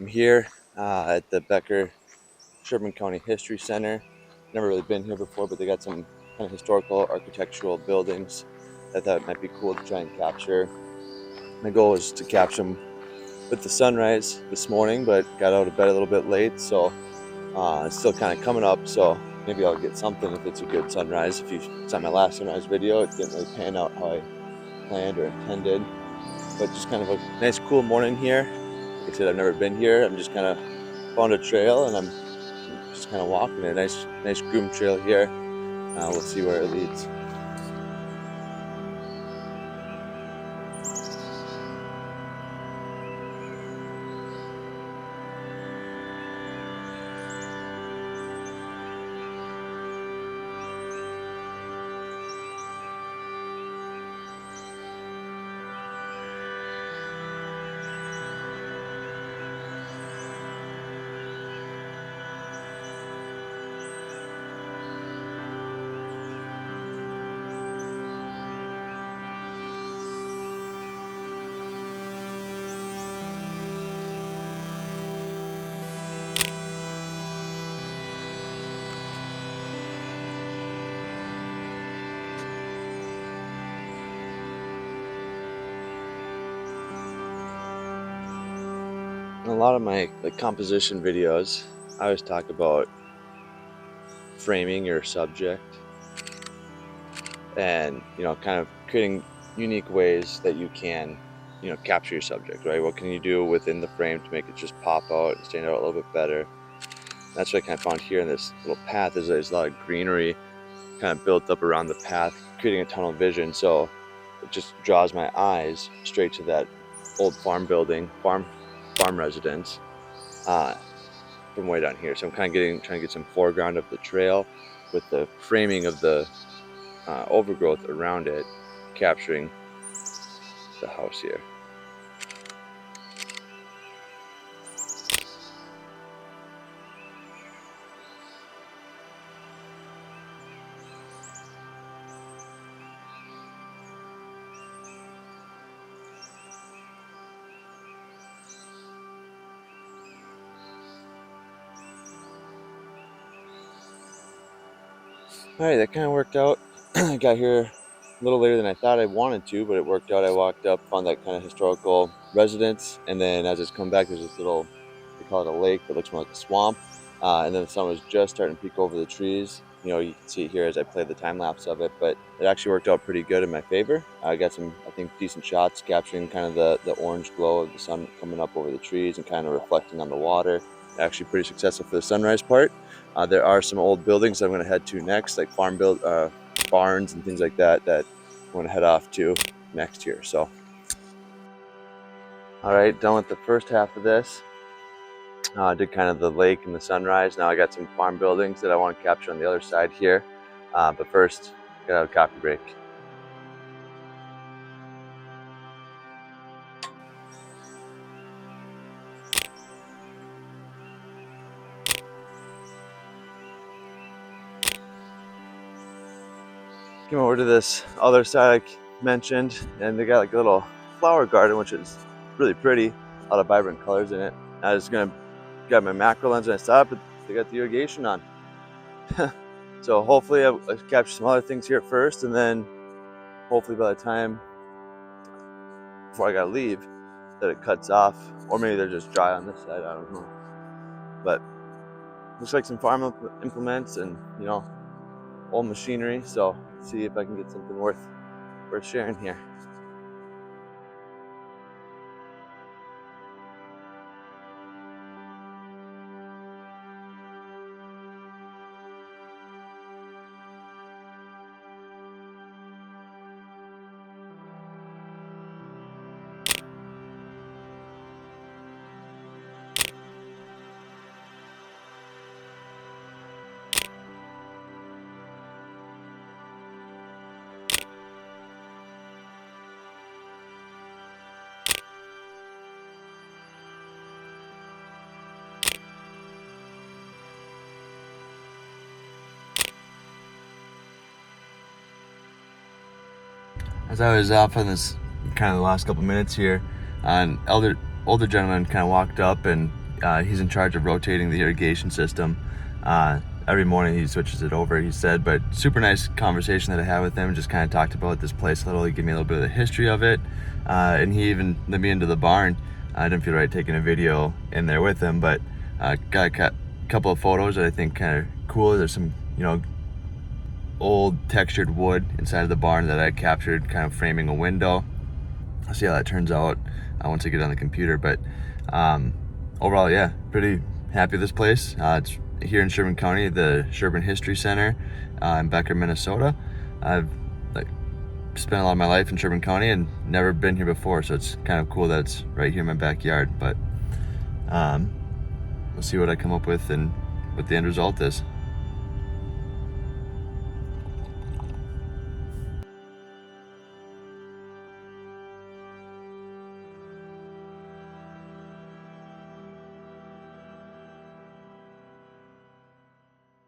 I'm here at the Becker Sherburne County History Center. Never really been here before, but they got some kind of historical architectural buildings that I thought might be cool to try and capture. My goal was to capture them with the sunrise this morning, but got out of bed a little bit late, so it's still kind of coming up. So maybe I'll get something if it's a good sunrise. If you saw my last sunrise video, it didn't really pan out how I planned or intended, but just kind of a nice, cool morning here. Like I said, I've never been here. I'm just kind of found a trail and I'm just kind of walking a nice groom trail here. We'll see where it leads. In a lot of my composition videos, I always talk about framing your subject and kind of creating unique ways that you can capture your subject, right? What can you do within the frame to make it just pop out and stand out a little bit better? That's what I kind of found here in this little path. There's a lot of greenery kind of built up around the path, creating a tunnel vision, so it just draws my eyes straight to that old farm building, farm residence from way down here. So I'm kind of trying to get some foreground of the trail with the framing of the overgrowth around it, capturing the house here. All right, that kind of worked out. I got here a little later than I thought I wanted to, but it worked out. I walked up, found that kind of historical residence, and then as it's come back, there's this little, they call it a lake, that looks more like a swamp. And then the sun was just starting to peek over the trees. You can see it here as I play the time lapse of it, but it actually worked out pretty good in my favor. I got some, I think, decent shots capturing kind of the orange glow of the sun coming up over the trees and kind of reflecting on the water. Actually pretty successful for the sunrise part. There are some old buildings that I'm going to head to next, like barns and things like that I'm going to head off to next here. So, all right, done with the first half of this. I did kind of the lake and the sunrise. Now I got some farm buildings that I want to capture on the other side here. But first, got a coffee break. Came over to this other side I mentioned, and they got like a little flower garden, which is really pretty, a lot of vibrant colors in it. I was gonna grab my macro lens and I saw it, but they got the irrigation on. So hopefully I'll capture some other things here first, and then hopefully by the time before I gotta leave that it cuts off, or maybe they're just dry on this side, I don't know. But looks like some farm implements and old machinery, so let's see if I can get something worth sharing here. As I was off on this kind of the last couple minutes here, an older gentleman kind of walked up and He's in charge of rotating the irrigation system. Every morning he switches it over, he said. But super nice conversation that I had with him. Just kind of talked about this place a little. He gave me a little bit of the history of it, and he even let me into the barn. I didn't feel right taking a video in there with him, but got a couple of photos that I think kind of cool. There's some, old textured wood inside of the barn that I captured, kind of framing a window. I'll see how that turns out once I get on the computer. But overall, yeah, pretty happy with this place. It's here in Sherburne County, the Sherburne History Center in Becker, Minnesota. I've spent a lot of my life in Sherburne County and never been here before, so it's kind of cool that it's right here in my backyard. But we'll see what I come up with and what the end result is.